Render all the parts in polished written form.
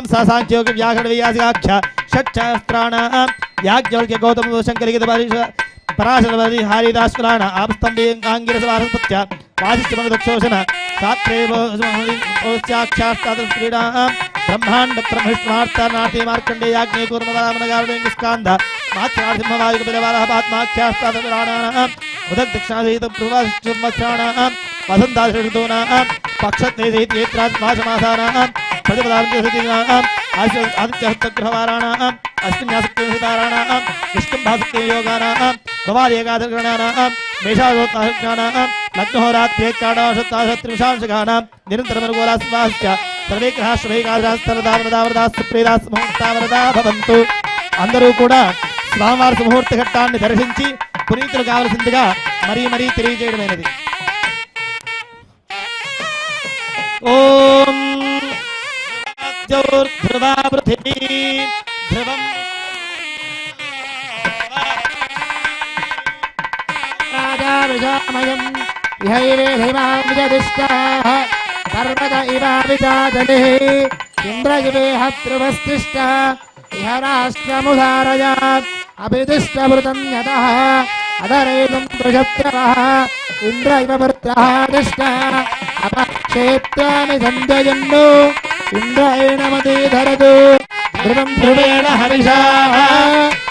मीमांसा सांख्योग व्याकरण व्यासाख्या षट्शास्त्राणां याज्ञवल्क्य गौतम शंकरलिखित पराशरवरी हरिदास पुराण आपस्तंभे आंगिरस वारसपत्य वासिष्ठमनुदक्षोषण सात्रेवोस्याख्यास्तादस्क्रीडां ब्रह्मांड ब्रह्मष्टमार्तानार्ति मार्कण्डेयाग्ने कूर्मवरामनगारुडेङ्गस्कान्द मात्रार्थिमवायुकपिलवारः पात्माख्यास्तादपुराणानां उदग्दक्षिणासहित पूर्वाश्चर्मत्राणां वसन्ताश्रऋतूनां पक्षत्रयसहितेत्रात्मासमासानां प्रतिपदार्थिनां आदित्यहस्तग्रहवाराणां अस्मिन्यासक्तिताराणां निष्कम्भासक्तियोगानां भवादेकादगणानां मेषादोत्ताहज्ञानां लग्नहोरात्रेकाडाशत्ताशत्रिंशांशगानां निरन्तरमनुकूलास्वाश्च सर्वे ग्रहाश्रवैकादास्तरदावरदावरदास्तप्रेदास्मुहूर्तावरदा भवन्तु। అందరూ కూడా స్వామివారి ముహూర్త ఘట్టాన్ని దర్శించి పునీతులు కావలసిందిగా మరీ మరీ తెలియజేయడమైనది. ఓం ధ్రువా పృథివీ ధ్రువం రాజా విజామయం ఇహైవే ధైమాం విజదిష్టాః పర్వత ఇవ విజాదలిః ఇంద్ర ఇవేహ ధ్రువస్తిష్ఠः ఇహ రాష్ట్రముధారయాత్ అభిదిష్టమృతం యతః అదరేదం త్రిశత్రవః ఇంద్ర ఇవ వృత్రః దిష్టः అపక్షేత్రాని సంజయన్ను ఇంద్రాయణమతిధరతు ధ్రువం ధ్రువేణ హరిషా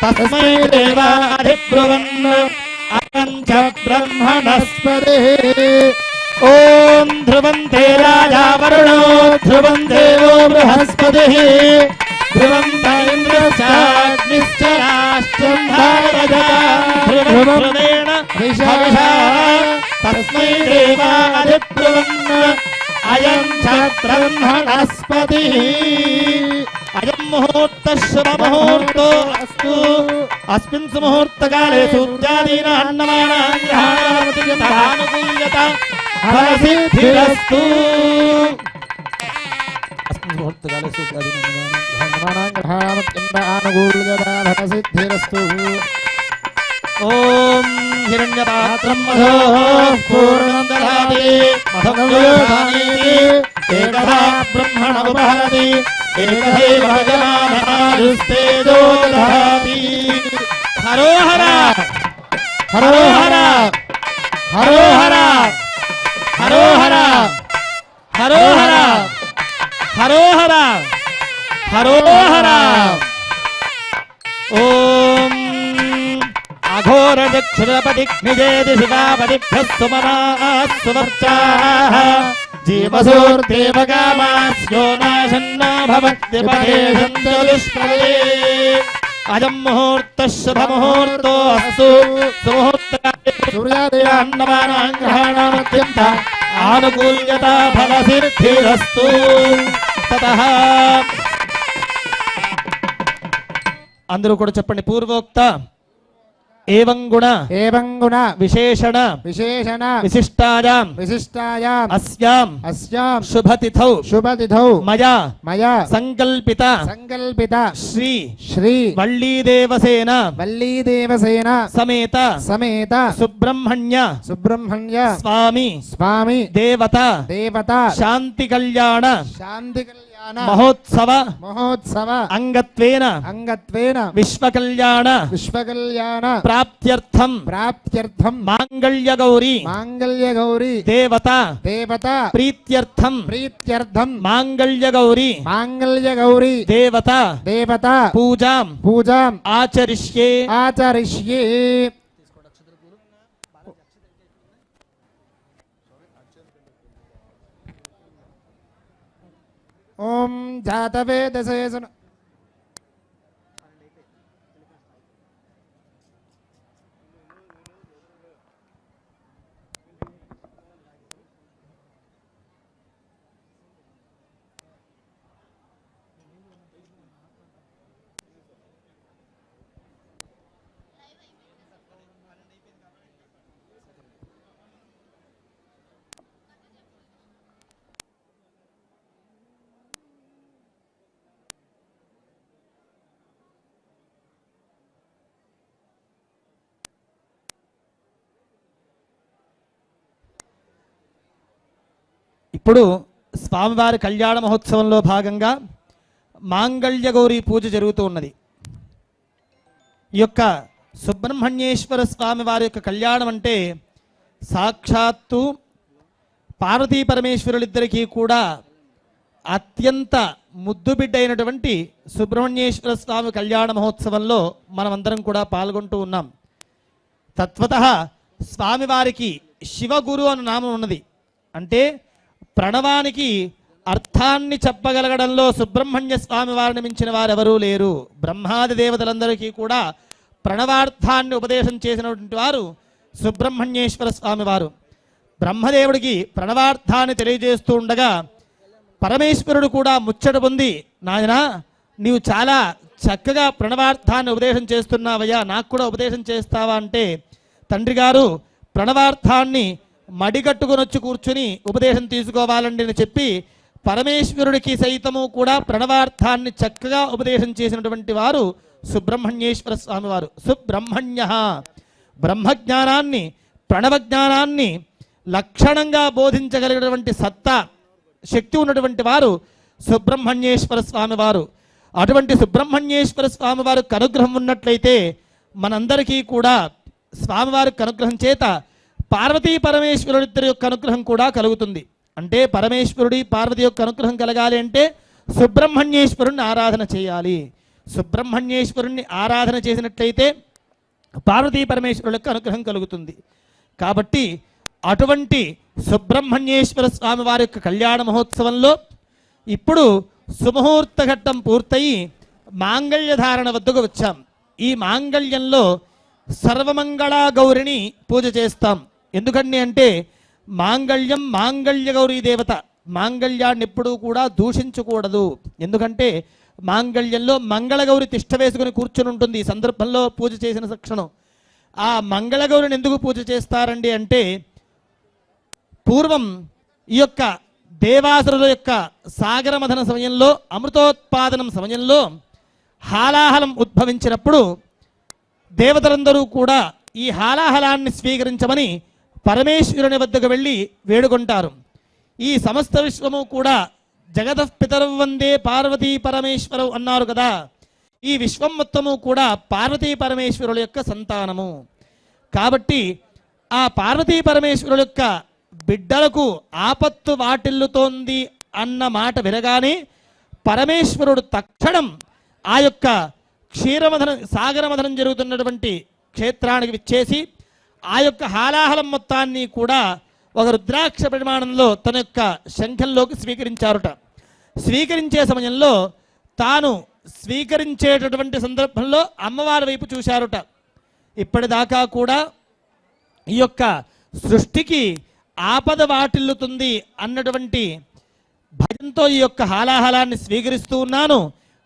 తస్మై దేవాధిబ్రువన్ అకంచ బ్రహ్మణస్పతిః. ఓం ధ్రువం తే రాజా వరుణో ధ్రువం దేవో బృహస్పతిః ధ్రువం ఇంద్రశ్చాగ్నిశ్చ రాష్ట్రం ధారయతాం ధ్రువేణ హరిషా తస్మై దేవాధిబ్రువన్ అయం చ బ్రహ్మణస్పతిః. అయం ముహూర్తః శుభ ముహూర్తో అస్తు. అస్మిన్ సుముహూర్తకాలే సూర్యాదీనా అన్నమానాం గ్రహాణానుకూల్యత ఫలసిద్ధిరస్తు. అస్మిన్ ముహూర్తకాలే సూర్యాదీనా అన్నమానాం గ్రహాణానుకూల్యత ఫలసిద్ధిరస్తు. ఓం హిరణ్యపాత్రం మధోః పూర్ణం దధాతి మధవ్యోధానేతి ఏకదా బ్రహ్మణ ఉపహరతి ఏకదైవ జనానాయుస్తేజో దధాతి. హరోహర హరోహర హరోహర హరోహర హరోహర హరోహర హరోహర. ఓం అఘోర దక్షిణపదిగ్నిజేది శివాపదిభ్యస్తు మమాస్సువర్చాః జీవసోర్దేవకామాస్యో నాశన్నో భవత్యపదేశం చతుష్పదే. అయం ముహూర్తః శుభ ముహూర్తో అస్తు. సుముహూర్తకాలే సూర్యాదయాన్నమానాం గ్రహాణామత్యంత ఆనుకూల్యత ఫలసిద్ధిరస్తు. తతః అందరూ కూడా చెప్పండి. పూర్వోక్త ఏవం గుణ విశేషణ విశిష్టాయాం అస్యాం శుభతిథౌ మయా సంకల్పిత శ్రీ వల్లీదేవసేన సమేత సుబ్రహ్మణ్య స్వామి దేవత శాంతి కళ్యాణ మహోత్సవ అంగత్వేన విశ్వకల్యాణ ప్రాప్త్యర్థం మాంగళ్య గౌరీ దేవత ప్రీత్యర్థం మాంగళ్య గౌరీ దేవత పూజాం ఆచరిష్యే. ఓం జాతవేదసే ఇప్పుడు స్వామివారి కళ్యాణ మహోత్సవంలో భాగంగా మాంగళ్య గౌరీ పూజ జరుగుతూ ఉన్నది. ఈ యొక్క సుబ్రహ్మణ్యేశ్వర స్వామి వారి యొక్క కళ్యాణం అంటే సాక్షాత్తు పార్వతీ పరమేశ్వరులిద్దరికీ కూడా అత్యంత ముద్దు బిడ్డ అయినటువంటి సుబ్రహ్మణ్యేశ్వర స్వామి కళ్యాణ మహోత్సవంలో మనమందరం కూడా పాల్గొంటూ ఉన్నాం. తత్వతః స్వామివారికి శివగురు అన్న నామం ఉన్నది. అంటే ప్రణవానికి అర్థాన్ని చెప్పగలగడంలో సుబ్రహ్మణ్య స్వామి వారిని మించిన వారెవరూ లేరు. బ్రహ్మాది దేవతలందరికీ కూడా ప్రణవార్థాన్ని ఉపదేశం చేసినటువంటి వారు సుబ్రహ్మణ్యేశ్వర స్వామి వారు. బ్రహ్మదేవుడికి ప్రణవార్థాన్ని తెలియజేస్తూ ఉండగా పరమేశ్వరుడు కూడా ముచ్చట పొంది, నాయనా నీవు చాలా చక్కగా ప్రణవార్థాన్ని ఉపదేశం చేస్తున్నావయ్యా, నాకు కూడా ఉపదేశం చేస్తావా అంటే, తండ్రి గారు ప్రణవార్థాన్ని మడిగట్టుకుని వచ్చి కూర్చుని ఉపదేశం తీసుకోవాలండి అని చెప్పి పరమేశ్వరుడికి సైతము కూడా ప్రణవార్థాన్ని చక్కగా ఉపదేశం చేసినటువంటి వారు సుబ్రహ్మణ్యేశ్వర స్వామి వారు. సుబ్రహ్మణ్య బ్రహ్మజ్ఞానాన్ని ప్రణవజ్ఞానాన్ని లక్షణంగా బోధించగలిగినటువంటి సత్తా శక్తి ఉన్నటువంటి వారు సుబ్రహ్మణ్యేశ్వర స్వామి వారు. అటువంటి సుబ్రహ్మణ్యేశ్వర స్వామి వారికి అనుగ్రహం ఉన్నట్లయితే మనందరికీ కూడా స్వామివారికి అనుగ్రహం చేత పార్వతీ పరమేశ్వరుడిద్దరి యొక్క అనుగ్రహం కూడా కలుగుతుంది. అంటే పరమేశ్వరుడి పార్వతి యొక్క అనుగ్రహం కలగాలి అంటే సుబ్రహ్మణ్యేశ్వరుణ్ణి ఆరాధన చేయాలి. సుబ్రహ్మణ్యేశ్వరుణ్ణి ఆరాధన చేసినట్లయితే పార్వతీ పరమేశ్వరుల యొక్క అనుగ్రహం కలుగుతుంది. కాబట్టి అటువంటి సుబ్రహ్మణ్యేశ్వర స్వామి వారి యొక్క కళ్యాణ మహోత్సవంలో ఇప్పుడు సుముహూర్త ఘట్టం పూర్తయి మాంగళ్య ధారణ వద్దకు వచ్చాం. ఈ మాంగళ్యంలో సర్వమంగళ గౌరిని పూజ చేస్తాం. ఎందుకండి అంటే మాంగళ్యం మాంగళ్య గౌరీ దేవత. మాంగళ్యాన్ని ఎప్పుడూ కూడా దూషించకూడదు. ఎందుకంటే మాంగళ్యంలో మంగళగౌరి తిష్ట వేసుకుని కూర్చుని ఉంటుంది. ఈ సందర్భంలో పూజ చేసిన తక్షణం ఆ మంగళగౌరిని ఎందుకు పూజ చేస్తారండి అంటే, పూర్వం ఈ యొక్క దేవాసురుల యొక్క సాగరమథన సమయంలో అమృతోత్పాదనం సమయంలో హాలాహలం ఉద్భవించినప్పుడు దేవతలందరూ కూడా ఈ హాలాహలాన్ని స్వీకరించమని పరమేశ్వరుని వద్దకు వెళ్ళి వేడుకుంటారు. ఈ సమస్త విశ్వము కూడా జగతః పితరౌ వందే పార్వతీ పరమేశ్వరౌ అన్నారు కదా. ఈ విశ్వం మొత్తము కూడా పార్వతీ పరమేశ్వరుల యొక్క సంతానము. కాబట్టి ఆ పార్వతీ పరమేశ్వరుల యొక్క బిడ్డలకు ఆపత్తు వాటిల్లుతోంది అన్న మాట వినగానే పరమేశ్వరుడు తక్షణం ఆ యొక్క క్షీరమథనం సాగరమథనం జరుగుతున్నటువంటి క్షేత్రానికి విచ్చేసి ఆ యొక్క హాలాహలం మొత్తాన్ని కూడా ఒక రుద్రాక్ష పరిమాణంలో తన యొక్క శంఖంలోకి స్వీకరించారుట. స్వీకరించే సమయంలో తాను స్వీకరించేటటువంటి సందర్భంలో అమ్మవారి వైపు చూశారుట. ఇప్పటిదాకా కూడా ఈ యొక్క సృష్టికి ఆపద వాటిల్లుతుంది అన్నటువంటి భయంతో ఈ యొక్క హాలాహలాన్ని స్వీకరిస్తూ ఉన్నాను,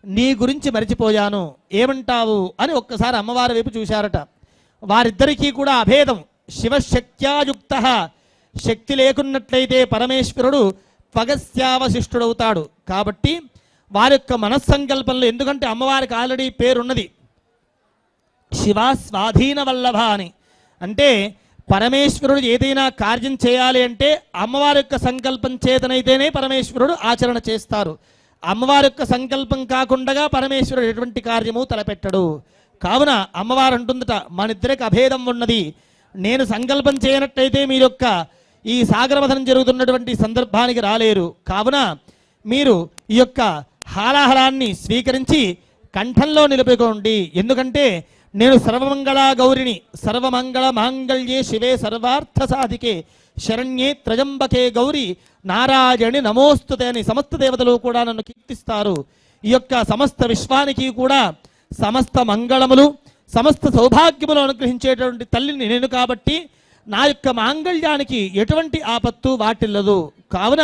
నీ గురించి మరిచిపోయాను, ఏమంటావు అని ఒక్కసారి అమ్మవారి వైపు చూశారట. వారిద్దరికీ కూడా అభేదం. శివశక్త్యాయుక్త, శక్తి లేకున్నట్లయితే పరమేశ్వరుడు త్వగస్యావశిష్టుడవుతాడు. కాబట్టి వారి యొక్క మనస్సంకల్పంలో, ఎందుకంటే అమ్మవారికి ఆల్రెడీ పేరున్నది శివ స్వాధీన వల్లభ అని. అంటే పరమేశ్వరుడు ఏదైనా కార్యం చేయాలి అంటే అమ్మవారి యొక్క సంకల్పం చేతనైతేనే పరమేశ్వరుడు ఆచరణ చేస్తారు. అమ్మవారి యొక్క సంకల్పం కాకుండా పరమేశ్వరుడు ఎటువంటి కార్యము తలపెట్టడు. కావున అమ్మవారు అంటుందట, మనిద్దరికి అభేదం ఉన్నది, నేను సంకల్పం చేయనట్టయితే మీరు యొక్క ఈ సాగరమథనం జరుగుతున్నటువంటి సందర్భానికి రాలేరు. కావున మీరు ఈ యొక్క హాలాహలాన్ని స్వీకరించి కంఠంలో నిలుపుకోండి. ఎందుకంటే నేను సర్వమంగళ గౌరిని, సర్వమంగళ మాంగళ్యే శివే సర్వార్థ సాధికే శరణ్యే త్రయంబకే గౌరి నారాయణి నమోస్తుతే అని సమస్త దేవతలు కూడా నన్ను కీర్తిస్తారు. ఈ యొక్క సమస్త విశ్వానికి కూడా సమస్త మంగళములు సమస్త సౌభాగ్యములు అనుగ్రహించేటువంటి తల్లిని నేను కాబట్టి నా యొక్క మాంగళ్యానికి ఎటువంటి ఆపత్తు వాటిల్లదు. కావున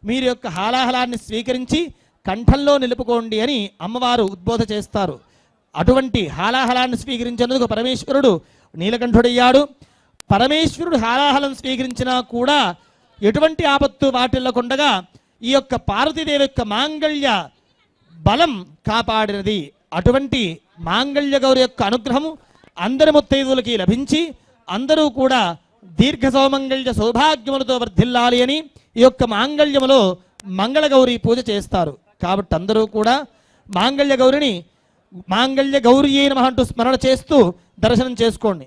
మీరు యొక్క హాలాహలాన్ని స్వీకరించి కంఠంలో నిలుపుకోండి అని అమ్మవారు ఉద్బోధ చేస్తారు. అటువంటి హాలాహలాన్ని స్వీకరించేందుకు పరమేశ్వరుడు నీలకంఠుడయ్యాడు. పరమేశ్వరుడు హాలాహలం స్వీకరించినా కూడా ఎటువంటి ఆపత్తు వాటిల్లకుండగా ఈ యొక్క పార్వతీదేవి యొక్క మాంగళ్య బలం కాపాడినది. అటువంటి మాంగళ్య గౌరి యొక్క అనుగ్రహము అందరి ముత్తైదులకి లభించి అందరూ కూడా దీర్ఘ సౌమంగళ్య సౌభాగ్యములతో వర్ధిల్లాలి అని ఈ యొక్క మాంగళ్యములో మంగళగౌరి పూజ చేస్తారు. కాబట్టి అందరూ కూడా మాంగళ్య గౌరిని మాంగళ్య గౌరీ నమః అంటూ స్మరణ చేస్తూ దర్శనం చేసుకోండి.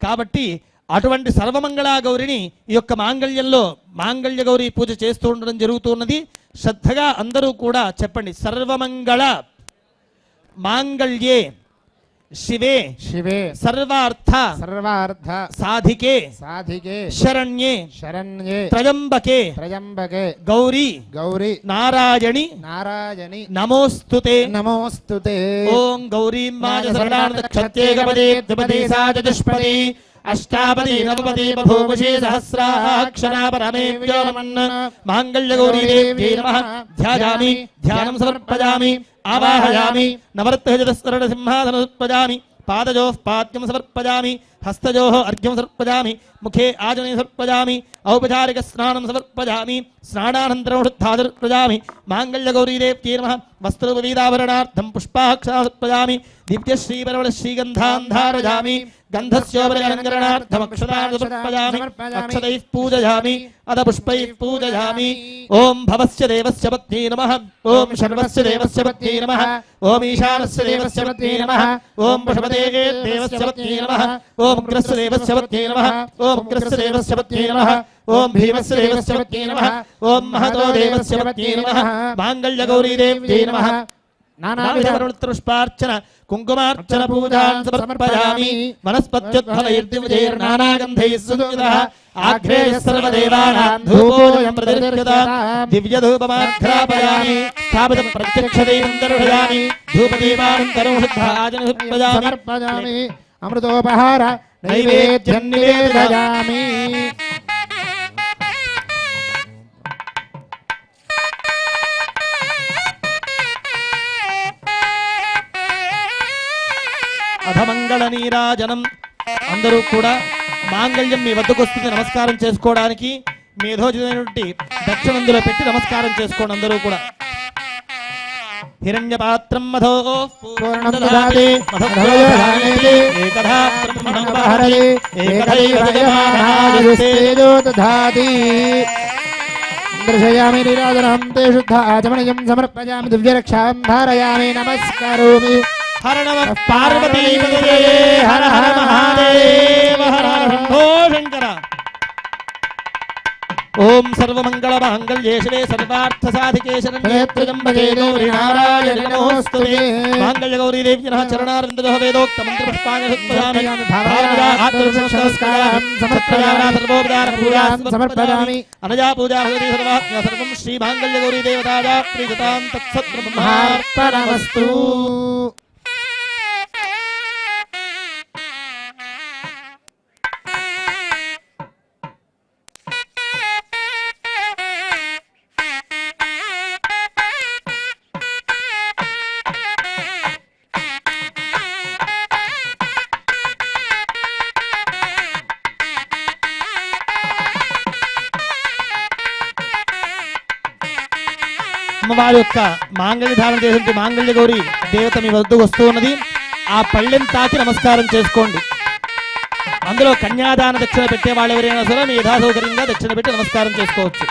కాబట్టి అటువంటి సర్వమంగళ గౌరిని ఈ యొక్క మాంగళ్యంలో మాంగళ్య గౌరీ పూజ చేస్తూ ఉండడం జరుగుతున్నది. శ్రద్ధగా అందరూ కూడా చెప్పండి. సర్వమంగళ మాంగళ్యే శివే శివే సర్వార్థ సర్వార్థ సాధికే సాధికే శరణ్యే శరణ్యే త్రయంబకే త్రయంబకే గౌరీ గౌరీ నారాయణి నారాయణి నమోస్తుతే నమోస్తుతే. ఓం గౌరీం మాజ శరణార్థక్షత్యేకపదే ద్విపదే సా చతుష్పదే అష్టాపది నవపది బభూవశే సహస్రాక్షరా పరమే వ్యోమన్న మాంగళ్యగౌరీదేవ్యై నమః. ధ్యాయామి ధ్యానం సమర్పయామి ఆవాహయామి నవరత్నజతస్వరణ సింహాసనోత్పజామి పాదజోః పాద్యం సమర్పయామి హస్తజోః అర్ఘ్యం సమర్పయామి ముఖే ఆజనే సమర్పయామి ఔపచారిక స్నానం సమర్పయామి స్నానానంతరం వృద్ధాదర్పయామి మాంగళ్యగౌరీదేవ్యై నమః. వస్త్రవిధాభరణార్థం పుష్పాక్షరా సమర్పయామి దివ్యశ్రీపరమణ శ్రీగంధాన్ ధారయామి గంధస్యోపరికరంకరణార్థమక్షతాన్ సమర్పయామి అక్షతైః పూజయామి అద పుష్పైః పూజయామి. ఓం భవస్య దేవస్య పత్నీ నమః. ఓం శర్వస్య దేవస్య పత్నీ నమః. ఓం ఈశానస్య దేవస్య పత్నీ నమః. ఓం పశుపతే దేవస్య పత్నీ నమః. ఓం ఉగ్రస్య దేవస్య పత్నీ నమః. ఓం ఉగ్రస్య దేవస్య పత్నీ నమః. ఓం భీమస్య దేవస్య పత్నీ నమః. ఓం మహతో దేవస్య పత్నీ నమః. మాంగళ్యగౌరీదేవ్యై నమః. నానావిధపుష్పార్చన కుంకుమార్చన పూజాన్ సమర్పయామి వనస్పత్యుద్భవైర్దివ్యైర్నానాగంధైః సుగంధిః ఆఘ్రేయ సర్వదేవానాం ధూపోయం ప్రతిగృహ్యతాం దివ్యధూపమాఘ్రాపయామి స్థాపితం ప్రత్యక్షదైవం దర్శయామి ధూపదీపానంతరం శుద్ధాజనం సమర్పయామి అమృతోపహార నైవేద్యం నివేదయామి. అధమంగళ నీరాజనం. అందరూ కూడా మాంగళ్యం మీ వద్దకు వస్తుంది నమస్కారం చేసుకోవడానికి. మీ యథోచితమైనటువంటి దక్షిణందులో పెట్టి నమస్కారం చేసుకోండి అందరూ కూడా. హిరణ్య పాత్రం మధో పూర్ణం దదాతి మధోదధానేతి ఏకదా బ్రహ్మణం హరతి ఏకదైవ దేవానాయుస్తేజో దధాతి. దర్శయామి నీరాజనం తే శుద్ధ ఆచమనీయం సమర్పయామి దివ్యరక్షాం ధారయామి నమస్కరోమి. హర నమః పార్వతీపతయే హర హర మహాదేవ హర హర శంభో శంకర. ఓం సర్వమంగళ మాంగళ్యే శివే సర్వార్థ సాధికే శరణ్యే త్ర్యంబకే గౌరీ నారాయణి నమోస్తుతే. మాంగళ్య గౌరీ దేవి నమః. చరణారవిందజః వేదోక్త మంత్ర పుష్పాణి సమర్పయామి భావనజా ఆత్మసంస్కారం సమర్పయామి సర్వోపచార పూజాన్ సమర్పయామి అనజా పూజా భగవతి సర్వాత్మ సర్వం శ్రీ మాంగళ్య గౌరీ దేవతాజా ప్రీయతాం తత్సత్ బ్రహ్మార్పణమస్తు. అమ్మవారి యొక్క మాంగళ్య ధారణ చేసే మాంగళ్య గౌరి దేవత మీ వద్దకు వస్తూ ఉన్నది. ఆ పళ్ళెం తాకి నమస్కారం చేసుకోండి. అందులో కన్యాదాన దక్షిణ పెట్టే వాళ్ళు ఎవరైనా సరే మీ యథాసౌకర్యంగా దక్షిణ పెట్టి నమస్కారం చేసుకోవచ్చు.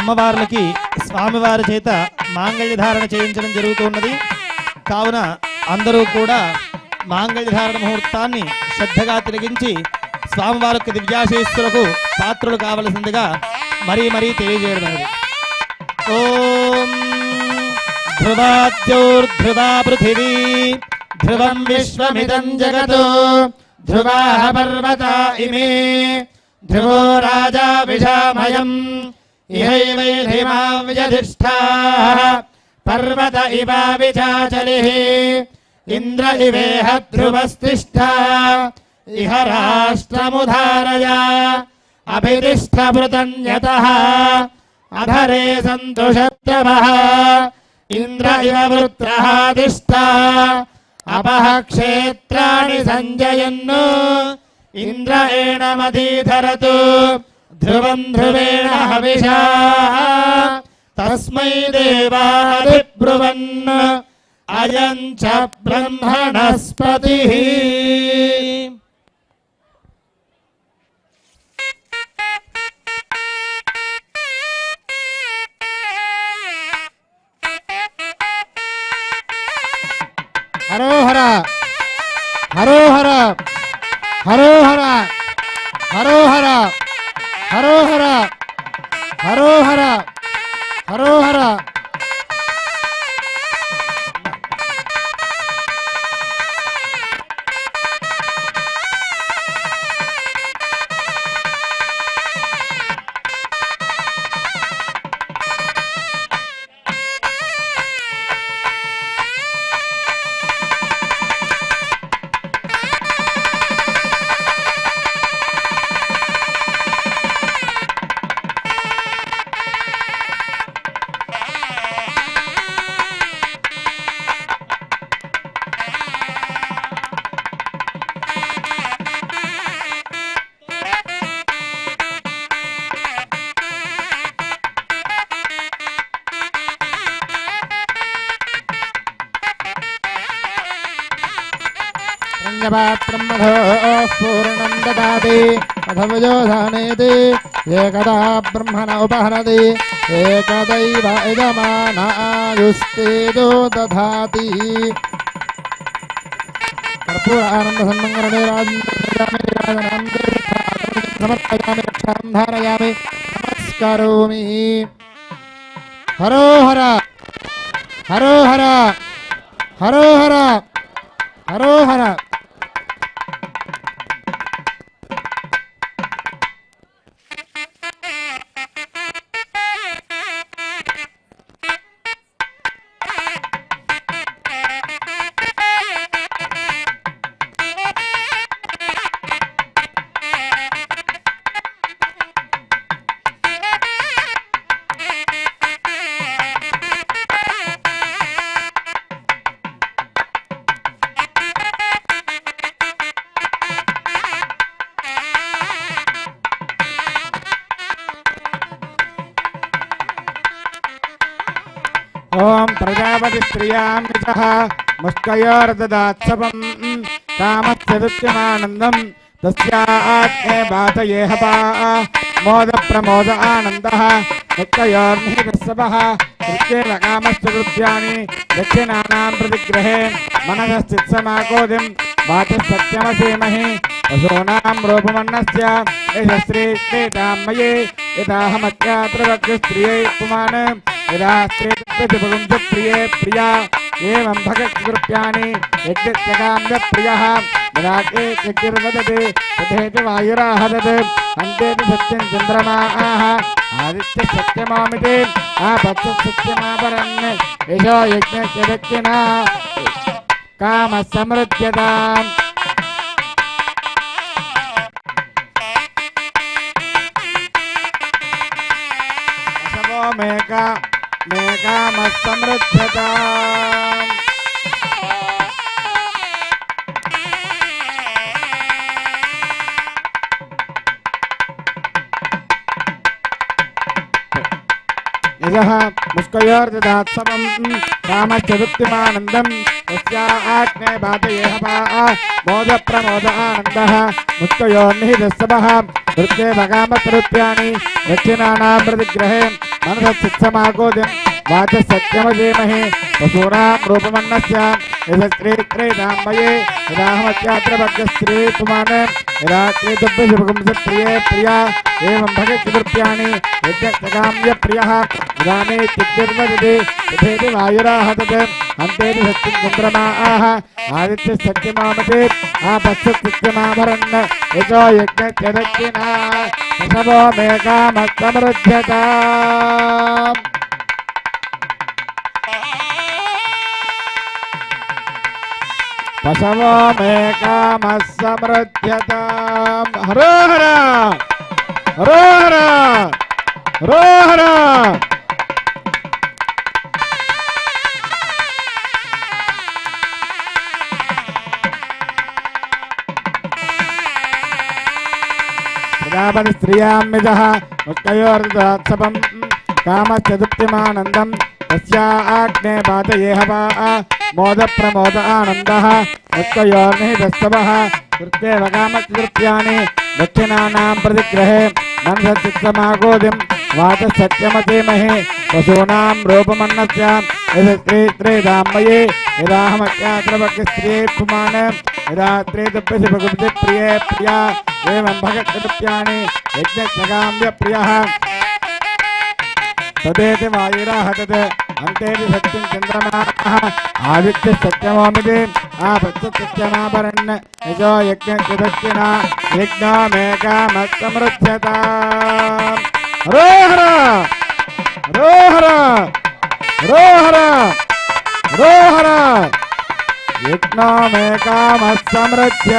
అమ్మవార్లకి స్వామివారి చేత మాంగళ్య ధారణ చేయించడం జరుగుతున్నది. కావున అందరూ కూడా మాంగళ్య ధారణ ముహూర్తాన్ని శ్రద్ధగా తిలగించి స్వామివారికి దివ్యాశీస్సులకు పాత్రులు కావలసిందిగా మరీ మరీ తెలియజేయడం. ఓం ధ్రువాద్యోర్ధ్రువా పృథివీ ధ్రువం విశ్వమిదం జగతో ధ్రువాః పర్వతా ఇమే ధ్రువో రాజా విషామయం ఇహైవైధిమా వ్యధిష్ఠాః పర్వత ఇవ విచాచలిః ఇంద్ర ఇవేహ ధ్రువస్తిష్ఠా ఇహ రాష్ట్రముధారయ అభితిష్ఠభృతన్యతః అధరే సంతు శత్రవః ఇంద్ర ఇవ వృత్రః తిష్ఠా అపః క్షేత్రాణి సంజయన్ను ఇంద్ర ఏణమధీధరతు ధ్రువం ధ్రువేణ హవిషా తస్మై దేవాదిబ్రువన్ అయం చ బ్రహ్మణస్పతిః. హరోహర హరోహర హరోహర హరోహర హరోహర హరోహర హరోహర జ్ఞపాత్రం మధోః పూర్ణం దదాతి అథవయోధానేతి ఏకదా బ్రహ్మణ ఉపహరతి ఏకదైవ యజమానాయుస్తేజో దధాతి. కర్పూర ఆనంద సన్మంగళే సమర్పయామి రక్షాం ధారయామి నమస్కరోమి. హరోహర హరోహర హరోహర హరోహర. ఓం ప్రజాపతి స్త్రియాం నిజః ముష్కయోర్దదాత్సవం కామస్యదుత్యమానందం తస్యాత్మే బాధయేహపా మోద ప్రమోద ఆనందః ముక్తయోర్నిహితస్సవః కృత్యేవ కామస్య కృత్యాని దక్షిణానాం ప్రతిగ్రహే మనసశ్చిత్సమాకోదిం వాచసత్యమసీమహి వసూనాం రూపమన్నస్య యశస్త్రీతాం మయే యథాహమత్యాత్రవక్షస్త్రియై పుమాన్ యదా స్త్రీపగుంజ ప్రియే ప్రియా ఏవం భగత్కృత్యాని యజ్ఞకామ్య ప్రియః యదాకే యజ్ఞర్వదతే తథేతి వాయురాహదత్ అంతేతి సత్యం చంద్రమాః ఆదిత్య సత్యమామితి ఆ పచ్చ సత్యమాపరన్ యశో యజ్ఞస్య దక్షిణా కామ సమృద్ధ్యతాం. మేకామసమృద్ధతాం. యజః ముష్కయోర్దదాత్సవం కామశ్చదుక్తిమానందం తస్యాగ్నే బాధయేహపా మోద ప్రమోద ఆనందః ముష్కయోర్నిహితస్సవః వృత్తే కామకృత్యాని దక్షిణానాం ప్రతిగ్రహే मनसच्चित्समाकोदिं वाचसत्यमधीमहि पशूनां रूपमन्नस्य यशस्त्रीत्रैदाम्बये यदाहमत्यात्रभग्यस्त्री पुमान् यदात्रीतुभ्यशुभगुंसप्रिये प्रिया एवं भगचतुर्प्याणि यज्ञकाम्यप्रियः इदानीत्युक्तिर्वदति यथेति वायुराह तत् अन्तेति सत्यं चन्द्रमाः आदित्य सत्यमामते आपश्यत्सत्यमाभरन् यतो यज्ञत्यदक्षिणा शवो मे कामस्तमृध्यताम् पशवो मे कामः समृध्यताम् हरोहर हरोहर हरोहर प्रजापति स्त्रियाम्यजः मुक्तयोर्दात्सपं कामश्चतुप्तिमानन्दं तस्या आग्ने पातये हवा मोद प्रमोद आनन्दः मुक्तयोर्निहितस्तवः कृत्येव कामचतुर्प्याणि दक्षिणानां प्रतिग्रहे मनसच्चित्समाकोदिं वाचसत्यमधीमहि पशूनां रूपमन्नस्य यशस्त्रीत्रैदाम्बये यदाहमत्यात्रभग्यस्त्रिये पुमान् यदात्रीतुभ्यशुभगुंसप्रिये प्रिया एवं भगचतुर्प्याणि यज्ञकाम्यप्रियः तदेति वायुराह तत् अन्तेति सत्यं चन्द्रमाः आदित्य सत्यमोमिति आपश्यत्सत्यमाभरन् यजो यज्ञदक्षिणा यज्ञो मे कामस्तमृध्यताम् हरोहर हरोहर हरोहर हरोहर यज्ञो मे कामस्तमृध्यताम्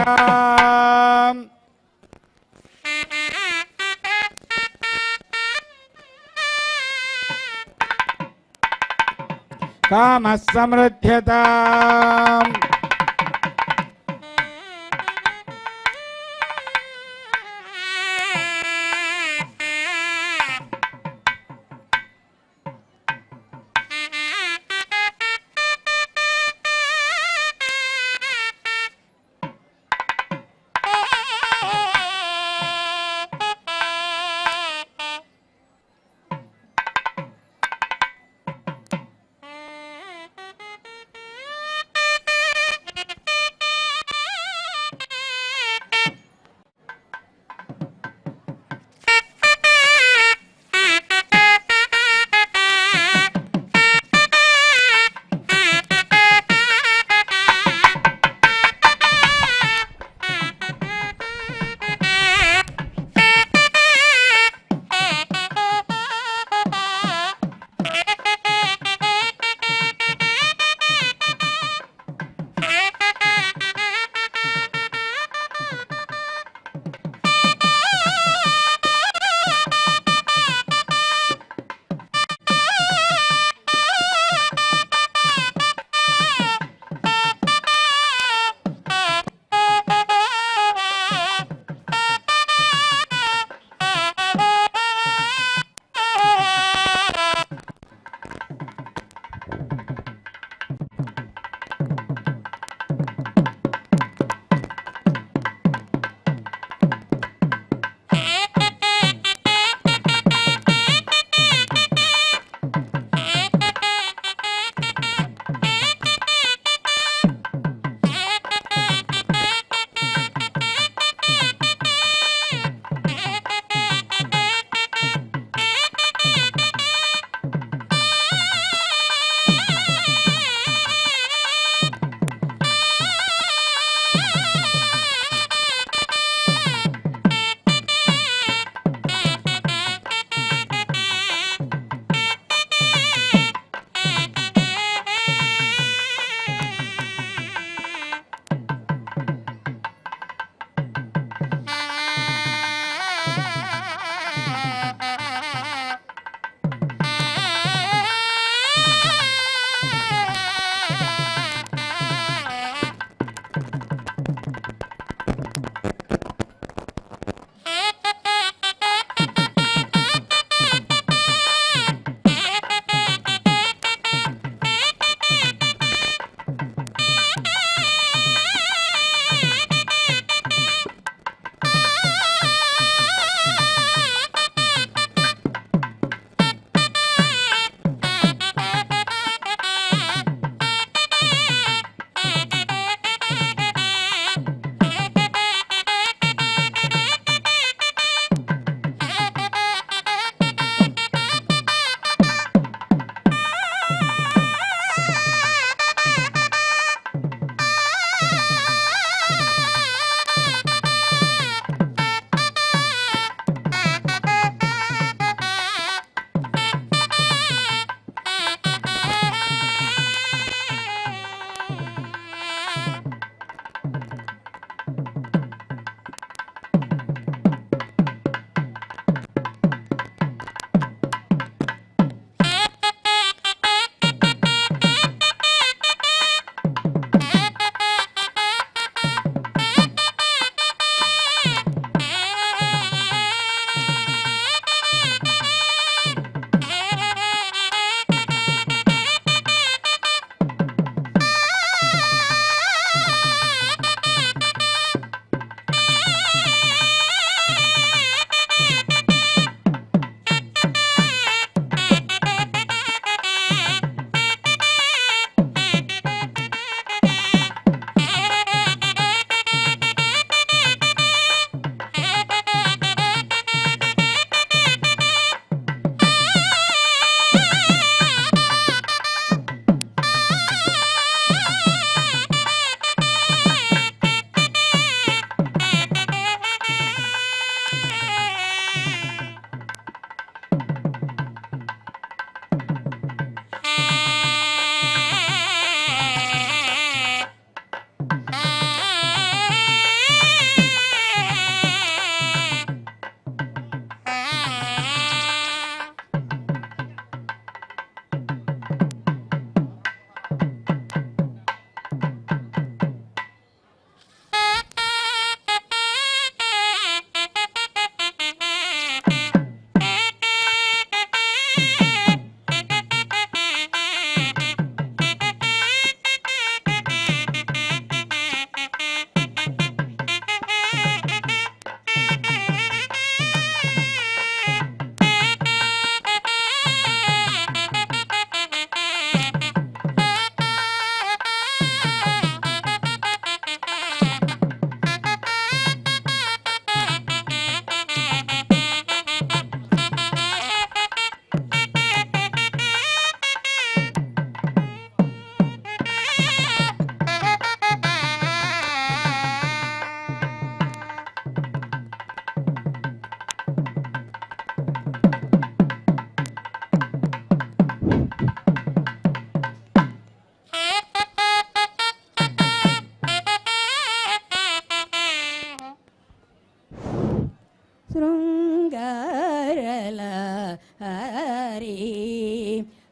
समृध्यताम् कामः समृध्यताम्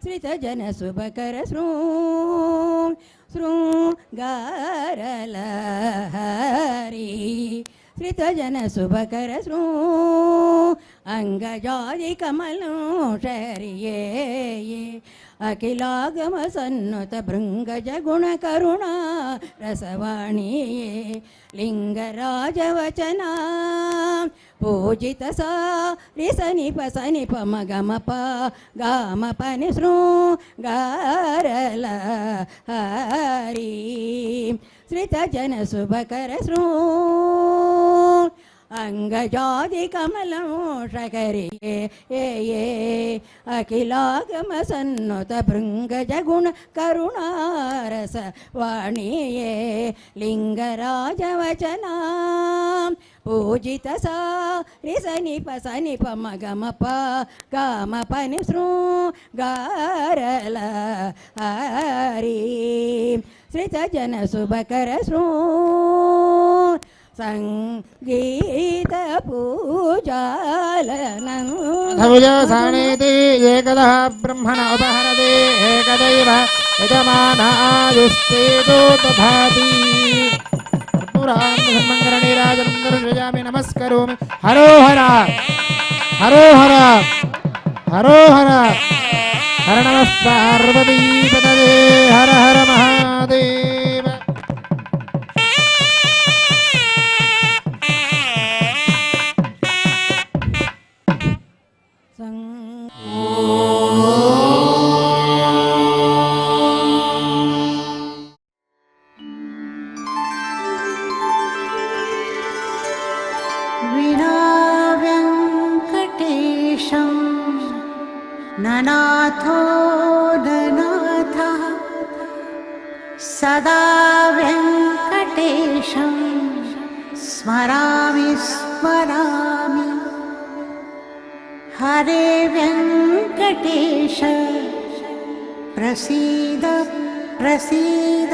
श्रितजनशुभकर शृङ्गारलहरी श्रितजनशुभकर अंगजादिकमलं शर्ये अखिलागमसन्नुत भृङ्गज गुणकरुणा रसवाणी लिङ्गराजवचना पूजित सा रिसनिप सनिप मगमप गामप निसृङ्गारलहरी श्रितजनशुभकर अंगजादिकमलं शकरिये अखिलागमसन्नुत भृङ्गज गुणकरुणारस वाणीये लिङ्गराजवचना पूजित सा रिसनिप सनिप मगमप गामप निसृङ्गारलहरी श्रितजनशुभकर संगीत पूजालनं साणेति एकदः ब्रह्मण उपहरति एकदैव यजमानायुस्तेजो दधाति कर्पूरानन्दमङ्गलनीराजनं दर्शयामि नमस्करोमि हरो हर हरो हर हरो हर हर नमः पार्वतीपतये हर हर महादेव विनाव्यङ्कटेशं ननाथो ननाथः सदा व्यङ्कटेशं स्मरामि स्मरामि हरे व्यङ्कटेश प्रसीद प्रसीद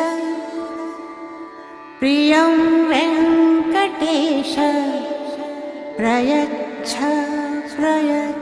प्रियं वेङ्कटेश प्रयच्छ प्रयच्छ